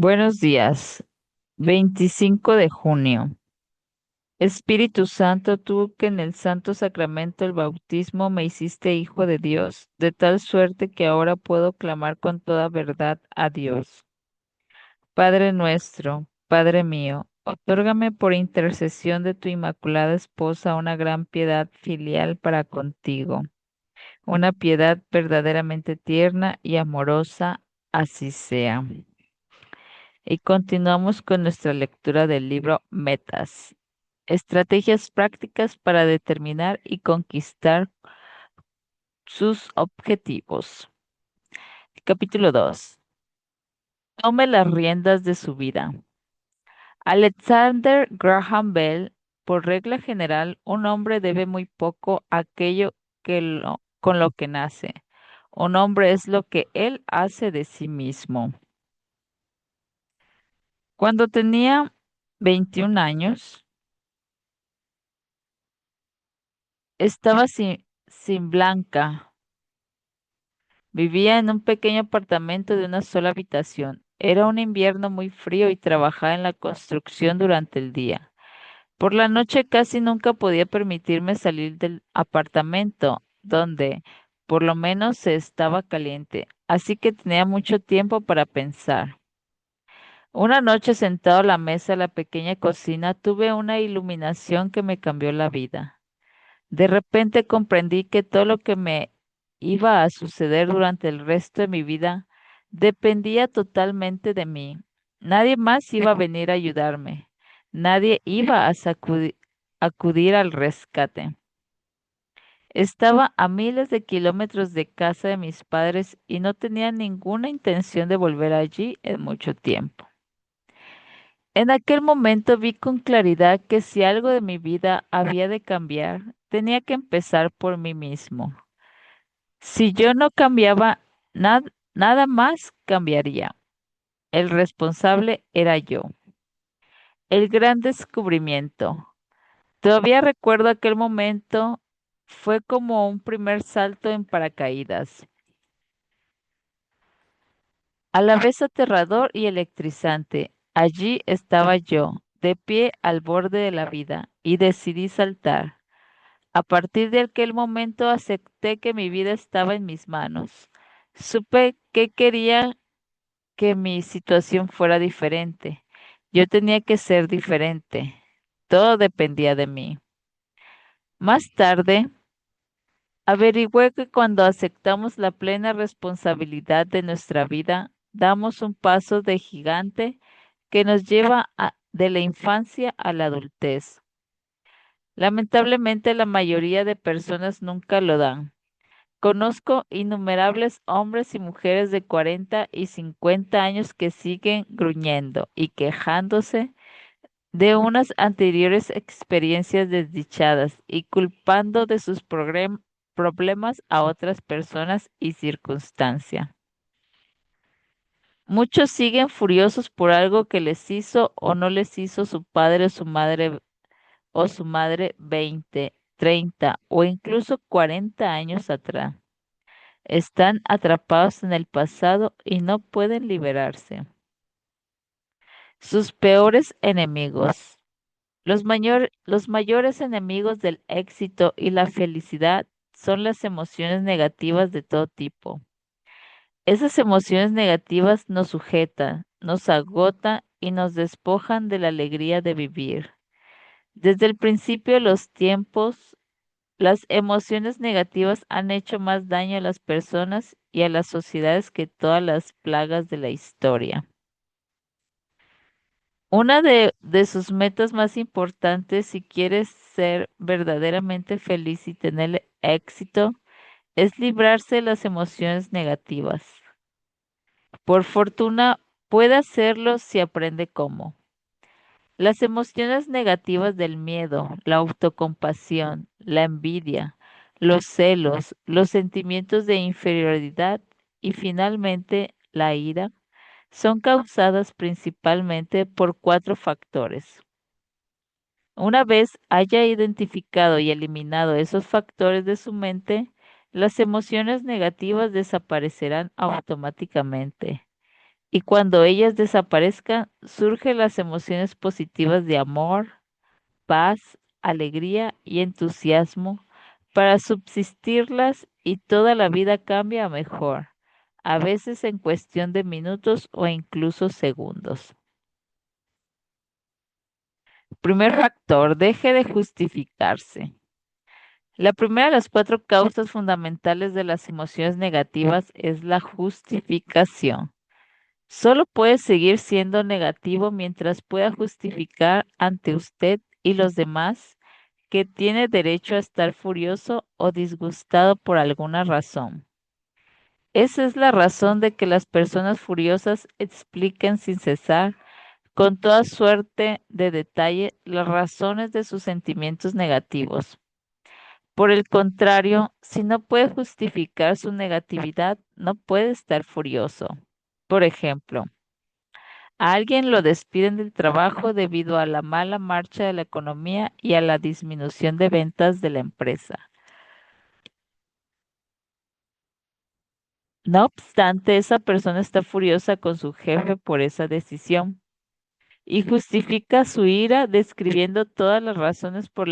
Buenos días. 25 de junio. Espíritu Santo, tú que en el santo sacramento del bautismo me hiciste hijo de Dios, de tal suerte que ahora puedo clamar con toda verdad a Dios. Padre nuestro, Padre mío, otórgame por intercesión de tu inmaculada esposa una gran piedad filial para contigo, una piedad verdaderamente tierna y amorosa, así sea. Y continuamos con nuestra lectura del libro Metas, estrategias prácticas para determinar y conquistar sus objetivos. Capítulo 2. Tome las riendas de su vida. Alexander Graham Bell, por regla general, un hombre debe muy poco a aquello con lo que nace. Un hombre es lo que él hace de sí mismo. Cuando tenía 21 años, estaba sin Blanca. Vivía en un pequeño apartamento de una sola habitación. Era un invierno muy frío y trabajaba en la construcción durante el día. Por la noche casi nunca podía permitirme salir del apartamento, donde por lo menos se estaba caliente, así que tenía mucho tiempo para pensar. Una noche sentado a la mesa de la pequeña cocina, tuve una iluminación que me cambió la vida. De repente comprendí que todo lo que me iba a suceder durante el resto de mi vida dependía totalmente de mí. Nadie más iba a venir a ayudarme. Nadie iba a acudir al rescate. Estaba a miles de kilómetros de casa de mis padres y no tenía ninguna intención de volver allí en mucho tiempo. En aquel momento vi con claridad que si algo de mi vida había de cambiar, tenía que empezar por mí mismo. Si yo no cambiaba, nada más cambiaría. El responsable era yo. El gran descubrimiento. Todavía recuerdo aquel momento. Fue como un primer salto en paracaídas. A la vez aterrador y electrizante. Allí estaba yo, de pie al borde de la vida, y decidí saltar. A partir de aquel momento acepté que mi vida estaba en mis manos. Supe que quería que mi situación fuera diferente. Yo tenía que ser diferente. Todo dependía de mí. Más tarde, averigüé que cuando aceptamos la plena responsabilidad de nuestra vida, damos un paso de gigante que nos lleva de la infancia a la adultez. Lamentablemente, la mayoría de personas nunca lo dan. Conozco innumerables hombres y mujeres de 40 y 50 años que siguen gruñendo y quejándose de unas anteriores experiencias desdichadas y culpando de sus problemas a otras personas y circunstancias. Muchos siguen furiosos por algo que les hizo o no les hizo su padre o su madre 20, 30 o incluso 40 años atrás. Están atrapados en el pasado y no pueden liberarse. Sus peores enemigos. Los mayores enemigos del éxito y la felicidad son las emociones negativas de todo tipo. Esas emociones negativas nos sujetan, nos agotan y nos despojan de la alegría de vivir. Desde el principio de los tiempos, las emociones negativas han hecho más daño a las personas y a las sociedades que todas las plagas de la historia. Una de sus metas más importantes si quieres ser verdaderamente feliz y tener éxito es librarse de las emociones negativas. Por fortuna, puede hacerlo si aprende cómo. Las emociones negativas del miedo, la autocompasión, la envidia, los celos, los sentimientos de inferioridad y finalmente la ira son causadas principalmente por cuatro factores. Una vez haya identificado y eliminado esos factores de su mente, las emociones negativas desaparecerán automáticamente. Y cuando ellas desaparezcan, surgen las emociones positivas de amor, paz, alegría y entusiasmo para subsistirlas y toda la vida cambia a mejor, a veces en cuestión de minutos o incluso segundos. Primer factor, deje de justificarse. La primera de las cuatro causas fundamentales de las emociones negativas es la justificación. Solo puede seguir siendo negativo mientras pueda justificar ante usted y los demás que tiene derecho a estar furioso o disgustado por alguna razón. Esa es la razón de que las personas furiosas expliquen sin cesar, con toda suerte de detalle, las razones de sus sentimientos negativos. Por el contrario, si no puede justificar su negatividad, no puede estar furioso. Por ejemplo, a alguien lo despiden del trabajo debido a la mala marcha de la economía y a la disminución de ventas de la empresa. No obstante, esa persona está furiosa con su jefe por esa decisión y justifica su ira describiendo todas las razones y por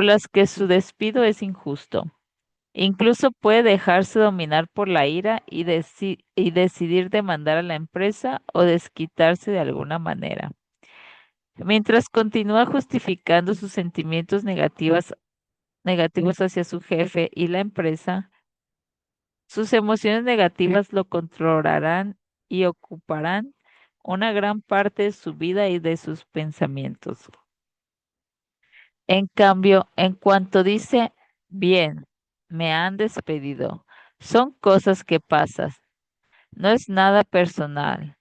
las que su despido es injusto. Incluso puede dejarse dominar por la ira y decidir demandar a la empresa o desquitarse de alguna manera. Mientras continúa justificando sus sentimientos negativos hacia su jefe y la empresa, sus emociones negativas lo controlarán y ocuparán una gran parte de su vida y de sus pensamientos. En cambio, en cuanto dice, bien, me han despedido, son cosas que pasan, no es nada personal.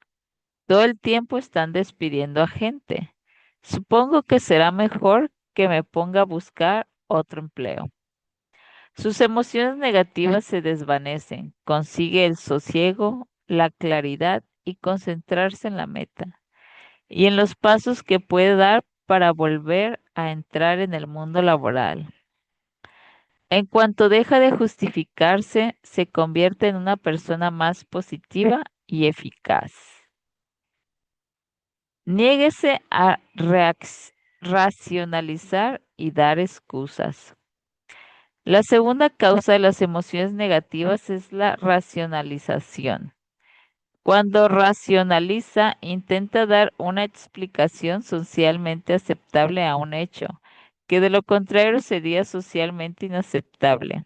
Todo el tiempo están despidiendo a gente. Supongo que será mejor que me ponga a buscar otro empleo. Sus emociones negativas se desvanecen, consigue el sosiego, la claridad y concentrarse en la meta y en los pasos que puede dar para volver a entrar en el mundo laboral. En cuanto deja de justificarse, se convierte en una persona más positiva y eficaz. Niéguese a racionalizar y dar excusas. La segunda causa de las emociones negativas es la racionalización. Cuando racionaliza, intenta dar una explicación socialmente aceptable a un hecho, que de lo contrario sería socialmente inaceptable.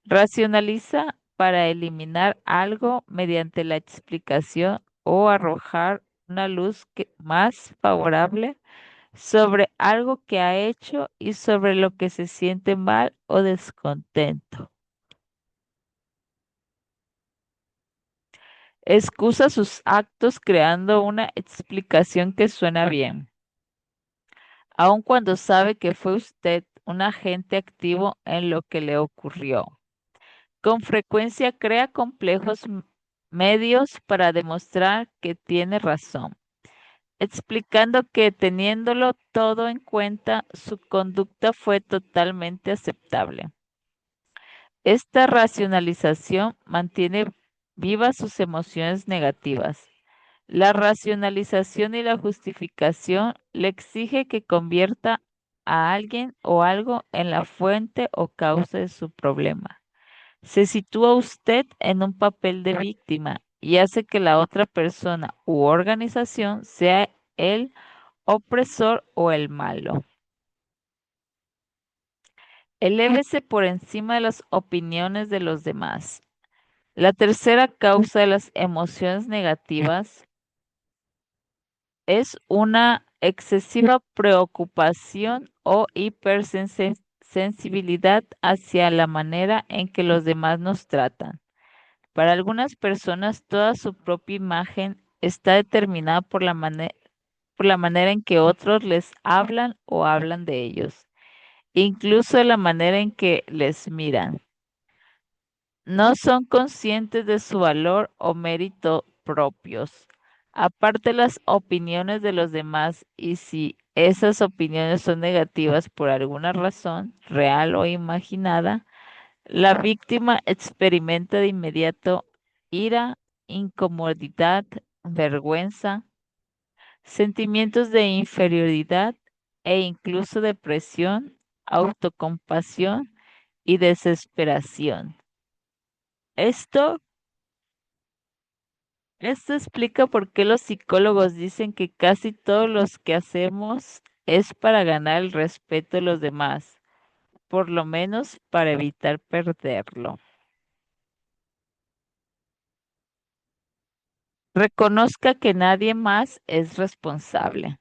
Racionaliza para eliminar algo mediante la explicación o arrojar una más favorable sobre algo que ha hecho y sobre lo que se siente mal o descontento. Excusa sus actos creando una explicación que suena bien, aun cuando sabe que fue usted un agente activo en lo que le ocurrió. Con frecuencia crea complejos medios para demostrar que tiene razón, explicando que teniéndolo todo en cuenta, su conducta fue totalmente aceptable. Esta racionalización mantiene vivas sus emociones negativas. La racionalización y la justificación le exige que convierta a alguien o algo en la fuente o causa de su problema. Se sitúa usted en un papel de víctima y hace que la otra persona u organización sea el opresor o el malo. Elévese por encima de las opiniones de los demás. La tercera causa de las emociones negativas es una excesiva preocupación o hipersensibilidad hacia la manera en que los demás nos tratan. Para algunas personas, toda su propia imagen está determinada por la manera en que otros les hablan o hablan de ellos, incluso de la manera en que les miran. No son conscientes de su valor o mérito propios. Aparte las opiniones de los demás y si esas opiniones son negativas por alguna razón, real o imaginada, La víctima experimenta de inmediato ira, incomodidad, vergüenza, sentimientos de inferioridad e incluso depresión, autocompasión y desesperación. Esto, esto explica por qué los psicólogos dicen que casi todo lo que hacemos es para ganar el respeto de los demás, por lo menos para evitar perderlo. Reconozca que nadie más es responsable.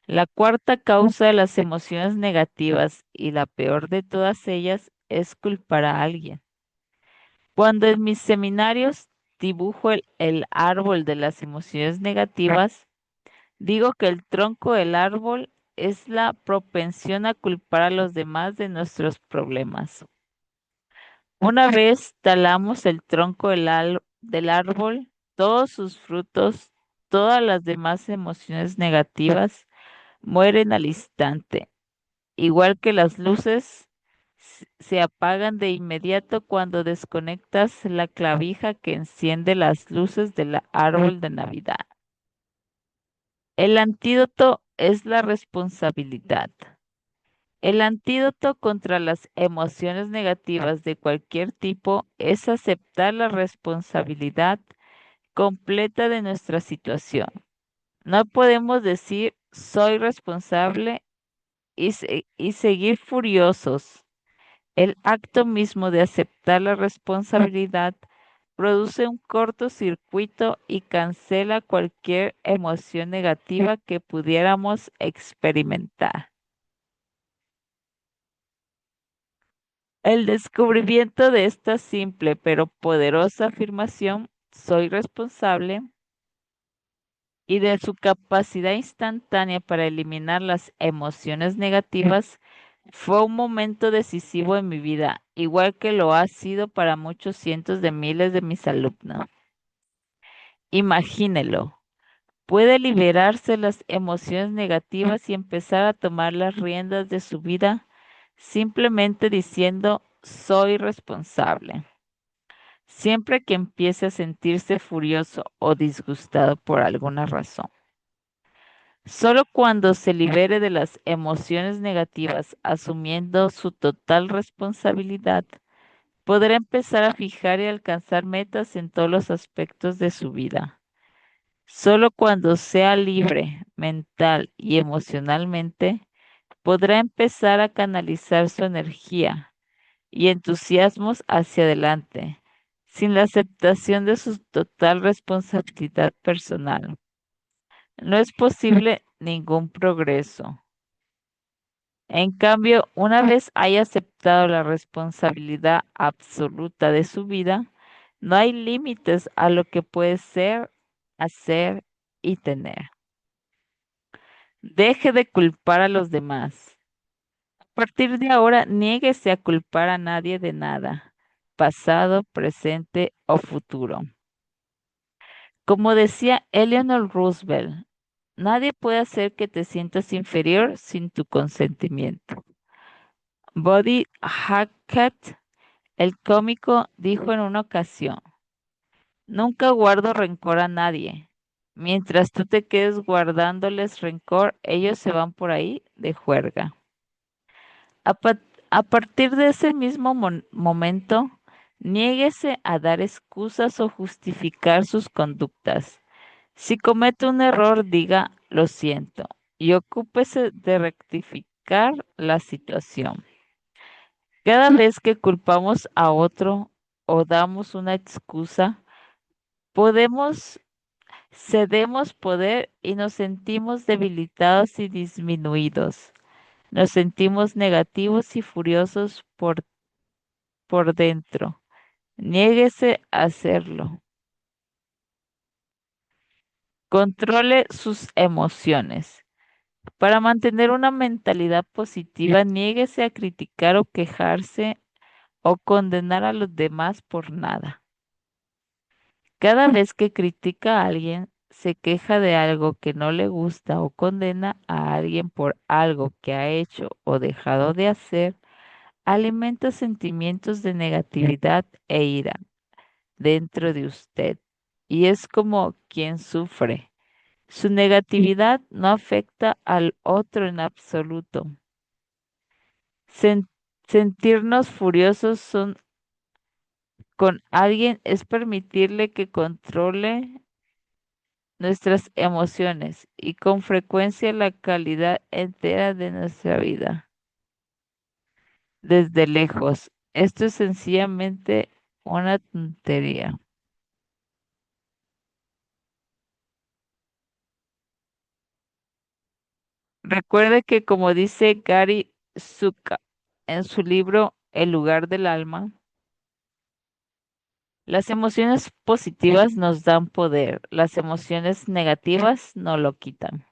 La cuarta causa de las emociones negativas y la peor de todas ellas es culpar a alguien. Cuando en mis seminarios dibujo el árbol de las emociones negativas, digo que el tronco del árbol es la propensión a culpar a los demás de nuestros problemas. Una vez talamos el tronco del árbol, todos sus frutos, todas las demás emociones negativas mueren al instante, igual que las luces se apagan de inmediato cuando desconectas la clavija que enciende las luces del árbol de Navidad. El antídoto es la responsabilidad. El antídoto contra las emociones negativas de cualquier tipo es aceptar la responsabilidad completa de nuestra situación. No podemos decir soy responsable y seguir furiosos. El acto mismo de aceptar la responsabilidad produce un cortocircuito y cancela cualquier emoción negativa que pudiéramos experimentar. El descubrimiento de esta simple pero poderosa afirmación, soy responsable, y de su capacidad instantánea para eliminar las emociones negativas, fue un momento decisivo en mi vida, igual que lo ha sido para muchos cientos de miles de mis alumnos. Imagínelo. Puede liberarse las emociones negativas y empezar a tomar las riendas de su vida simplemente diciendo soy responsable. Siempre que empiece a sentirse furioso o disgustado por alguna razón. Solo cuando se libere de las emociones negativas, asumiendo su total responsabilidad, podrá empezar a fijar y alcanzar metas en todos los aspectos de su vida. Solo cuando sea libre mental y emocionalmente, podrá empezar a canalizar su energía y entusiasmos hacia adelante, sin la aceptación de su total responsabilidad personal. No es posible ningún progreso. En cambio, una vez haya aceptado la responsabilidad absoluta de su vida, no hay límites a lo que puede ser, hacer y tener. Deje de culpar a los demás. A partir de ahora, niéguese a culpar a nadie de nada, pasado, presente o futuro. Como decía Eleanor Roosevelt, nadie puede hacer que te sientas inferior sin tu consentimiento. Buddy Hackett, el cómico, dijo en una ocasión, nunca guardo rencor a nadie. Mientras tú te quedes guardándoles rencor, ellos se van por ahí de juerga. A, pa- a partir de ese mismo momento, niéguese a dar excusas o justificar sus conductas. Si comete un error, diga lo siento y ocúpese de rectificar la situación. Cada vez que culpamos a otro o damos una excusa, podemos cedemos poder y nos sentimos debilitados y disminuidos. Nos sentimos negativos y furiosos por dentro. Niéguese a hacerlo. Controle sus emociones. Para mantener una mentalidad positiva, niéguese a criticar o quejarse o condenar a los demás por nada. Cada vez que critica a alguien, se queja de algo que no le gusta o condena a alguien por algo que ha hecho o dejado de hacer, alimenta sentimientos de negatividad e ira dentro de usted y es como quien sufre. Su negatividad no afecta al otro en absoluto. Sen- Sentirnos furiosos con alguien es permitirle que controle nuestras emociones y con frecuencia la calidad entera de nuestra vida. Desde lejos, esto es sencillamente una tontería. Recuerde que como dice Gary Zukav en su libro El lugar del alma, las emociones positivas nos dan poder, las emociones negativas no lo quitan.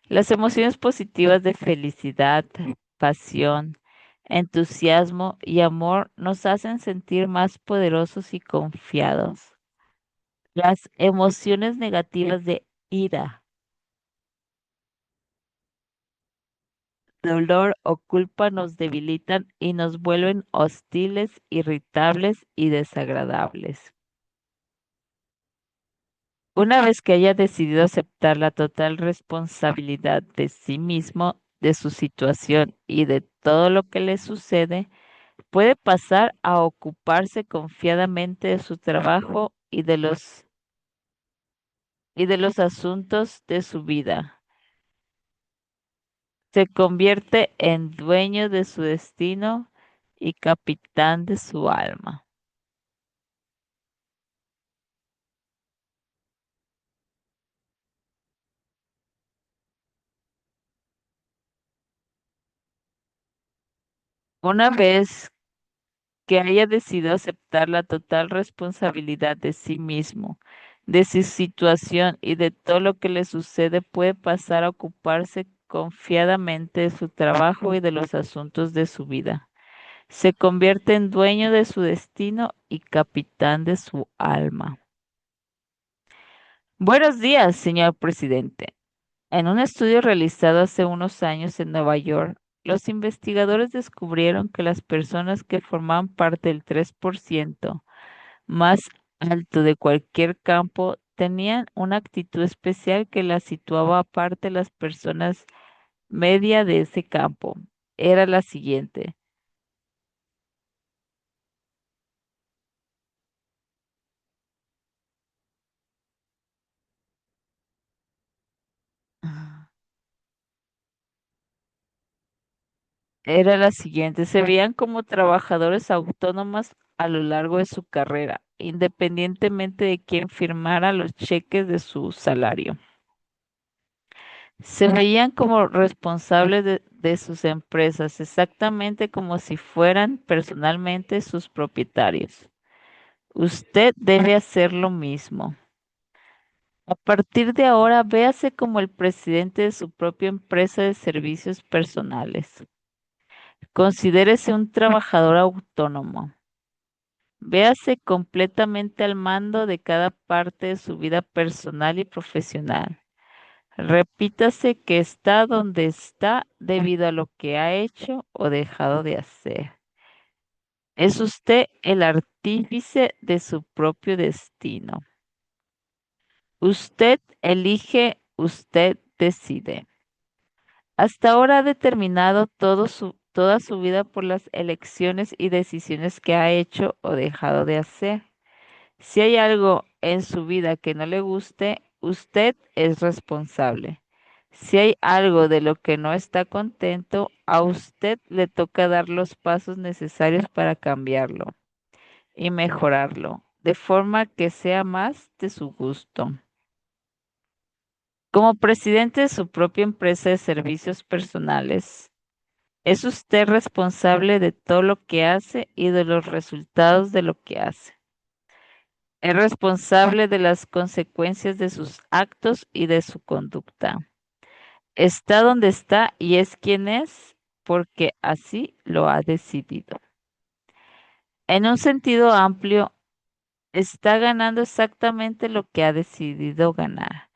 Las emociones positivas de felicidad, pasión, entusiasmo y amor nos hacen sentir más poderosos y confiados. Las emociones negativas de ira, dolor o culpa nos debilitan y nos vuelven hostiles, irritables y desagradables. Una vez que haya decidido aceptar la total responsabilidad de sí mismo, de su situación y de todo lo que le sucede, puede pasar a ocuparse confiadamente de su trabajo y de los asuntos de su vida. Se convierte en dueño de su destino y capitán de su alma. Una vez que haya decidido aceptar la total responsabilidad de sí mismo, de su situación y de todo lo que le sucede, puede pasar a ocuparse confiadamente de su trabajo y de los asuntos de su vida. Se convierte en dueño de su destino y capitán de su alma. Buenos días, señor presidente. En un estudio realizado hace unos años en Nueva York, los investigadores descubrieron que las personas que formaban parte del 3% más alto de cualquier campo tenían una actitud especial que las situaba aparte de las personas media de ese campo. Era la siguiente. Era la siguiente. Se veían como trabajadores autónomos a lo largo de su carrera, independientemente de quién firmara los cheques de su salario. Se veían como responsables de sus empresas, exactamente como si fueran personalmente sus propietarios. Usted debe hacer lo mismo. A partir de ahora, véase como el presidente de su propia empresa de servicios personales. Considérese un trabajador autónomo. Véase completamente al mando de cada parte de su vida personal y profesional. Repítase que está donde está debido a lo que ha hecho o dejado de hacer. Es usted el artífice de su propio destino. Usted elige, usted decide. Hasta ahora ha determinado toda su vida por las elecciones y decisiones que ha hecho o dejado de hacer. Si hay algo en su vida que no le guste, usted es responsable. Si hay algo de lo que no está contento, a usted le toca dar los pasos necesarios para cambiarlo y mejorarlo, de forma que sea más de su gusto. Como presidente de su propia empresa de servicios personales, es usted responsable de todo lo que hace y de los resultados de lo que hace. Es responsable de las consecuencias de sus actos y de su conducta. Está donde está y es quien es porque así lo ha decidido. En un sentido amplio, está ganando exactamente lo que ha decidido ganar,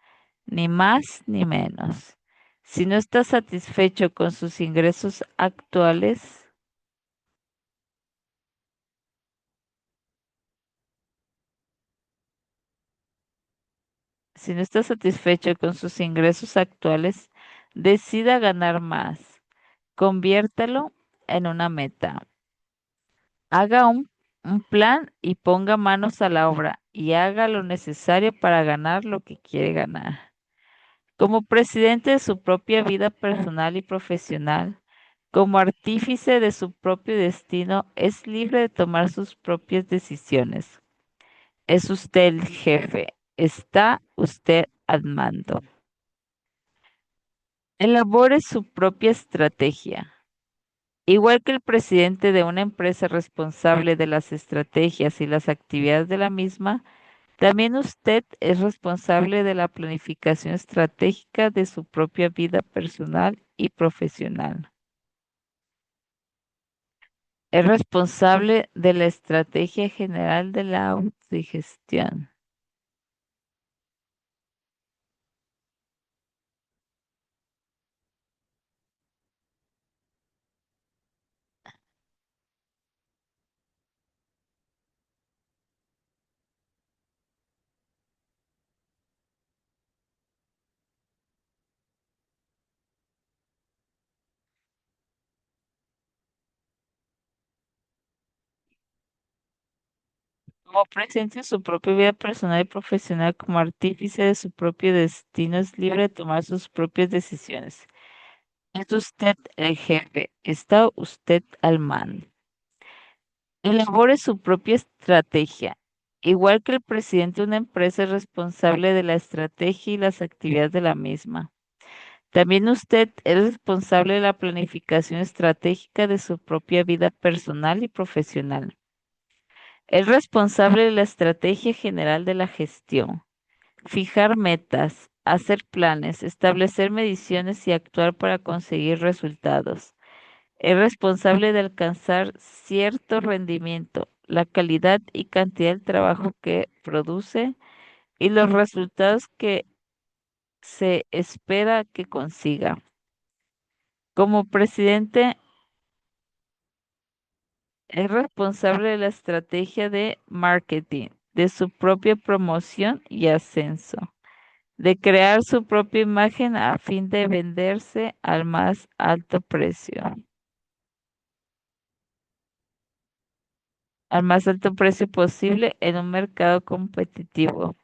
ni más ni menos. Si no está satisfecho con sus ingresos actuales, Si no está satisfecho con sus ingresos actuales, decida ganar más. Conviértalo en una meta. Haga un plan y ponga manos a la obra y haga lo necesario para ganar lo que quiere ganar. Como presidente de su propia vida personal y profesional, como artífice de su propio destino, es libre de tomar sus propias decisiones. Es usted el jefe, está usted al mando. Elabore su propia estrategia. Igual que el presidente de una empresa responsable de las estrategias y las actividades de la misma, también usted es responsable de la planificación estratégica de su propia vida personal y profesional. Es responsable de la estrategia general de la autogestión. Como presidente de su propia vida personal y profesional, como artífice de su propio destino, es libre de tomar sus propias decisiones. Es usted el jefe, está usted al mando. Elabore su propia estrategia. Igual que el presidente de una empresa es responsable de la estrategia y las actividades de la misma. También usted es responsable de la planificación estratégica de su propia vida personal y profesional. Es responsable de la estrategia general de la gestión. Fijar metas, hacer planes, establecer mediciones y actuar para conseguir resultados. Es responsable de alcanzar cierto rendimiento, la calidad y cantidad del trabajo que produce y los resultados que se espera que consiga. Como presidente, es responsable de la estrategia de marketing, de su propia promoción y ascenso, de crear su propia imagen a fin de venderse al más al más alto precio posible en un mercado competitivo.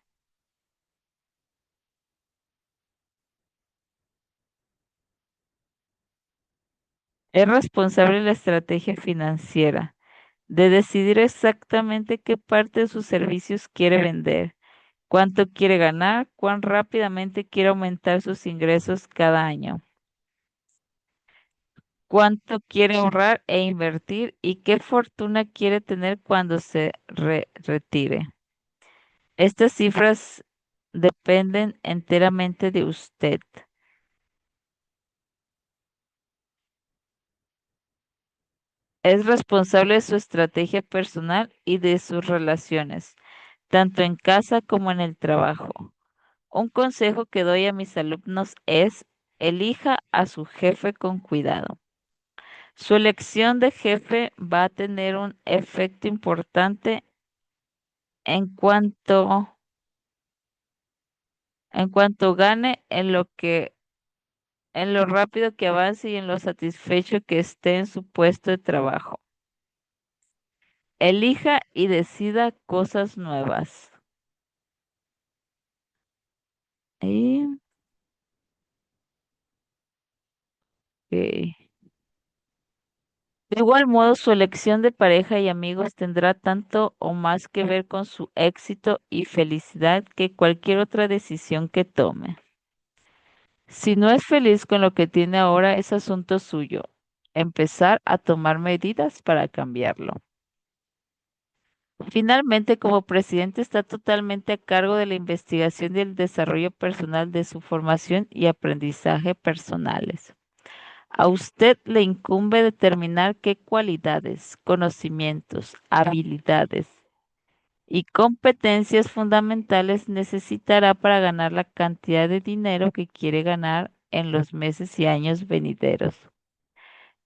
Es responsable de la estrategia financiera, de decidir exactamente qué parte de sus servicios quiere vender, cuánto quiere ganar, cuán rápidamente quiere aumentar sus ingresos cada año, cuánto quiere ahorrar e invertir y qué fortuna quiere tener cuando se retire. Estas cifras dependen enteramente de usted. Es responsable de su estrategia personal y de sus relaciones, tanto en casa como en el trabajo. Un consejo que doy a mis alumnos es: elija a su jefe con cuidado. Su elección de jefe va a tener un efecto importante en cuanto gane, en lo rápido que avance y en lo satisfecho que esté en su puesto de trabajo. Elija y decida cosas nuevas. Y, ok. De igual modo, su elección de pareja y amigos tendrá tanto o más que ver con su éxito y felicidad que cualquier otra decisión que tome. Si no es feliz con lo que tiene ahora, es asunto suyo. Empezar a tomar medidas para cambiarlo. Finalmente, como presidente, está totalmente a cargo de la investigación y el desarrollo personal de su formación y aprendizaje personales. A usted le incumbe determinar qué cualidades, conocimientos, habilidades y competencias fundamentales necesitará para ganar la cantidad de dinero que quiere ganar en los meses y años venideros.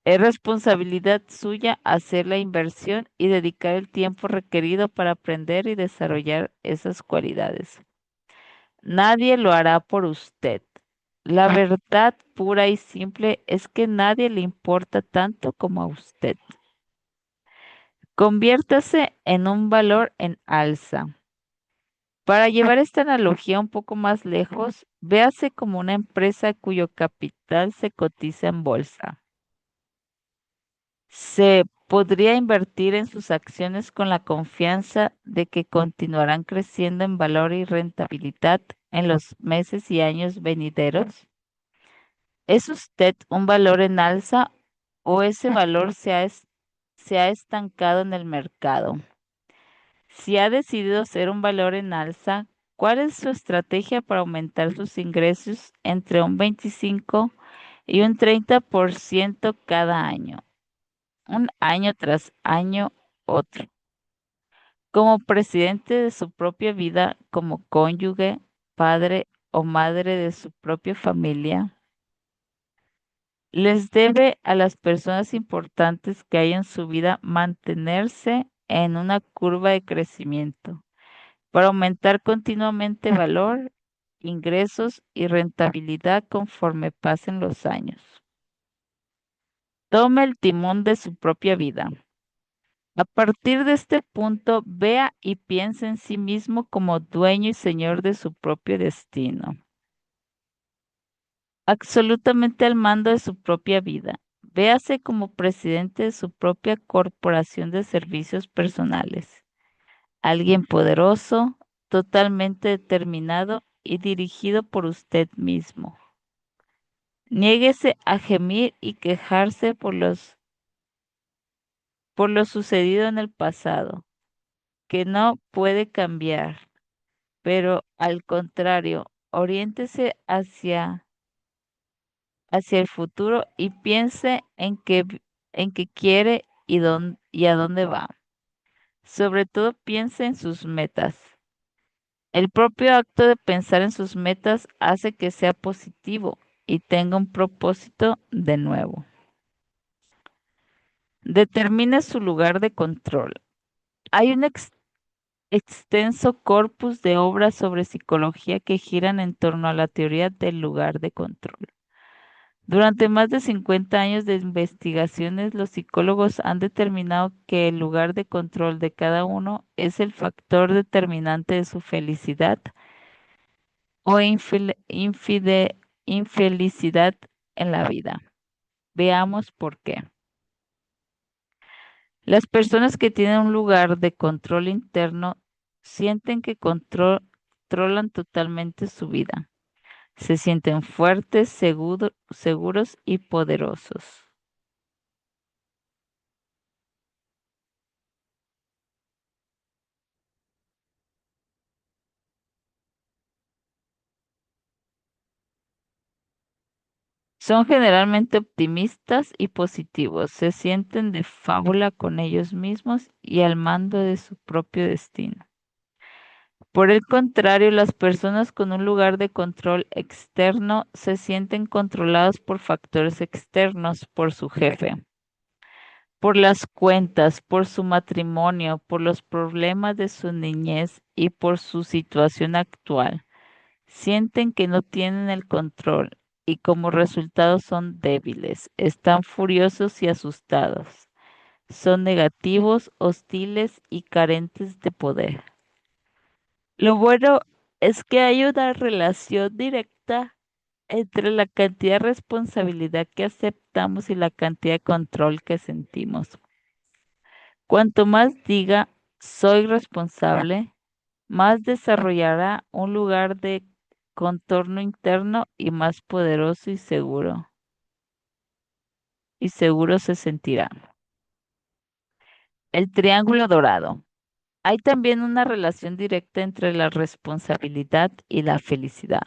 Es responsabilidad suya hacer la inversión y dedicar el tiempo requerido para aprender y desarrollar esas cualidades. Nadie lo hará por usted. La verdad pura y simple es que nadie le importa tanto como a usted. Conviértase en un valor en alza. Para llevar esta analogía un poco más lejos, véase como una empresa cuyo capital se cotiza en bolsa. Se podría invertir en sus acciones con la confianza de que continuarán creciendo en valor y rentabilidad en los meses y años venideros. ¿Es usted un valor en alza o ese valor se ha estancado en el mercado? Si ha decidido ser un valor en alza, ¿cuál es su estrategia para aumentar sus ingresos entre un 25 y un 30% cada año? Un año tras año, otro. Como presidente de su propia vida, como cónyuge, padre o madre de su propia familia, les debe a las personas importantes que hay en su vida mantenerse en una curva de crecimiento para aumentar continuamente valor, ingresos y rentabilidad conforme pasen los años. Tome el timón de su propia vida. A partir de este punto, vea y piense en sí mismo como dueño y señor de su propio destino, absolutamente al mando de su propia vida. Véase como presidente de su propia corporación de servicios personales, alguien poderoso, totalmente determinado y dirigido por usted mismo. Niéguese a gemir y quejarse por lo sucedido en el pasado, que no puede cambiar, pero al contrario, oriéntese hacia el futuro y piense en qué quiere y a dónde va. Sobre todo piense en sus metas. El propio acto de pensar en sus metas hace que sea positivo y tenga un propósito de nuevo. Determine su lugar de control. Hay un extenso corpus de obras sobre psicología que giran en torno a la teoría del lugar de control. Durante más de 50 años de investigaciones, los psicólogos han determinado que el lugar de control de cada uno es el factor determinante de su felicidad o infelicidad en la vida. Veamos por qué. Las personas que tienen un lugar de control interno sienten que controlan totalmente su vida. Se sienten fuertes, seguros y poderosos. Son generalmente optimistas y positivos. Se sienten de fábula con ellos mismos y al mando de su propio destino. Por el contrario, las personas con un lugar de control externo se sienten controlados por factores externos, por su jefe, por las cuentas, por su matrimonio, por los problemas de su niñez y por su situación actual. Sienten que no tienen el control y como resultado son débiles, están furiosos y asustados. Son negativos, hostiles y carentes de poder. Lo bueno es que hay una relación directa entre la cantidad de responsabilidad que aceptamos y la cantidad de control que sentimos. Cuanto más diga soy responsable, más desarrollará un lugar de contorno interno y más poderoso y seguro se sentirá. El triángulo dorado. Hay también una relación directa entre la responsabilidad y la felicidad.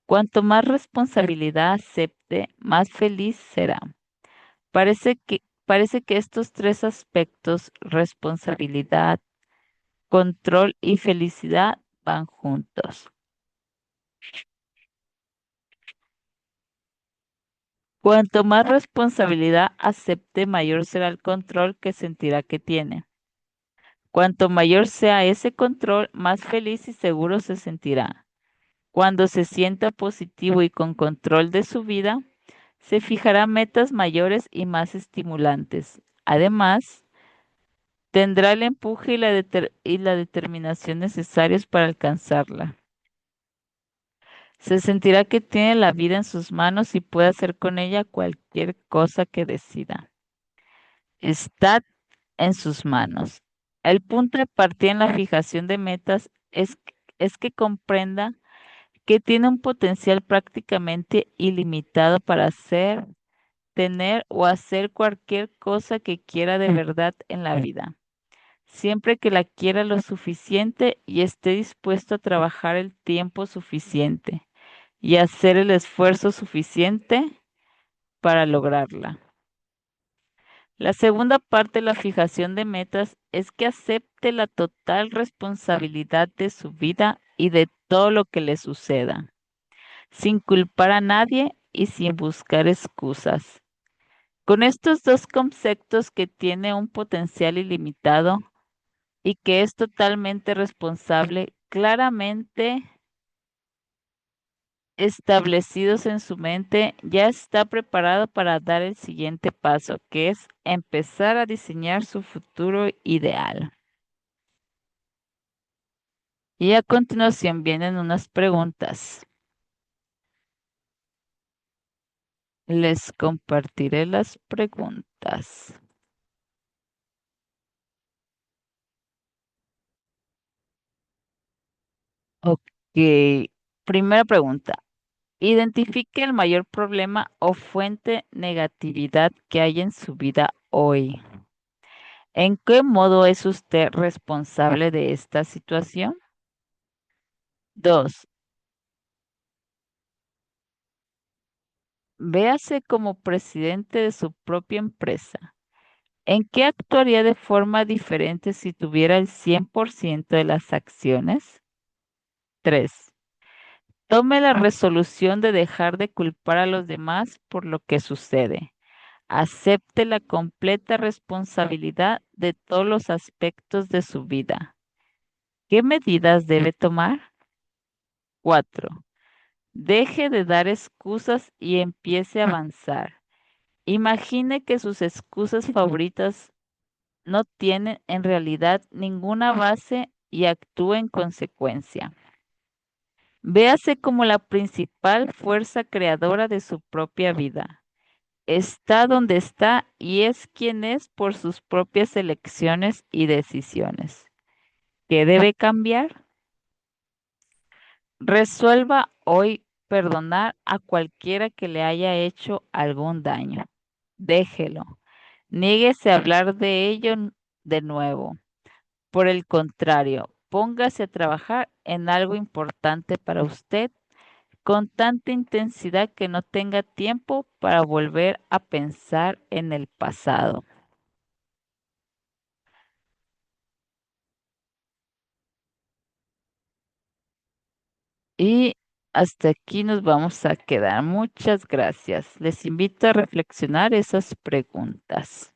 Cuanto más responsabilidad acepte, más feliz será. Parece que estos tres aspectos, responsabilidad, control y felicidad, van juntos. Cuanto más responsabilidad acepte, mayor será el control que sentirá que tiene. Cuanto mayor sea ese control, más feliz y seguro se sentirá. Cuando se sienta positivo y con control de su vida, se fijará metas mayores y más estimulantes. Además, tendrá el empuje y la determinación necesarios para alcanzarla. Se sentirá que tiene la vida en sus manos y puede hacer con ella cualquier cosa que decida. Está en sus manos. El punto de partida en la fijación de metas es que comprenda que tiene un potencial prácticamente ilimitado para hacer, tener o hacer cualquier cosa que quiera de verdad en la vida, siempre que la quiera lo suficiente y esté dispuesto a trabajar el tiempo suficiente y hacer el esfuerzo suficiente para lograrla. La segunda parte de la fijación de metas es que acepte la total responsabilidad de su vida y de todo lo que le suceda, sin culpar a nadie y sin buscar excusas. Con estos dos conceptos, que tiene un potencial ilimitado y que es totalmente responsable, claramente establecidos en su mente, ya está preparado para dar el siguiente paso, que es empezar a diseñar su futuro ideal. Y a continuación vienen unas preguntas. Les compartiré las preguntas. Ok, primera pregunta. Identifique el mayor problema o fuente negatividad que hay en su vida hoy. ¿En qué modo es usted responsable de esta situación? Dos, véase como presidente de su propia empresa. ¿En qué actuaría de forma diferente si tuviera el 100% de las acciones? Tres, tome la resolución de dejar de culpar a los demás por lo que sucede. Acepte la completa responsabilidad de todos los aspectos de su vida. ¿Qué medidas debe tomar? Cuatro, deje de dar excusas y empiece a avanzar. Imagine que sus excusas favoritas no tienen en realidad ninguna base y actúe en consecuencia. Véase como la principal fuerza creadora de su propia vida. Está donde está y es quien es por sus propias elecciones y decisiones. ¿Qué debe cambiar? Resuelva hoy perdonar a cualquiera que le haya hecho algún daño. Déjelo. Niéguese a hablar de ello de nuevo. Por el contrario, póngase a trabajar en algo importante para usted con tanta intensidad que no tenga tiempo para volver a pensar en el pasado. Y hasta aquí nos vamos a quedar. Muchas gracias. Les invito a reflexionar esas preguntas.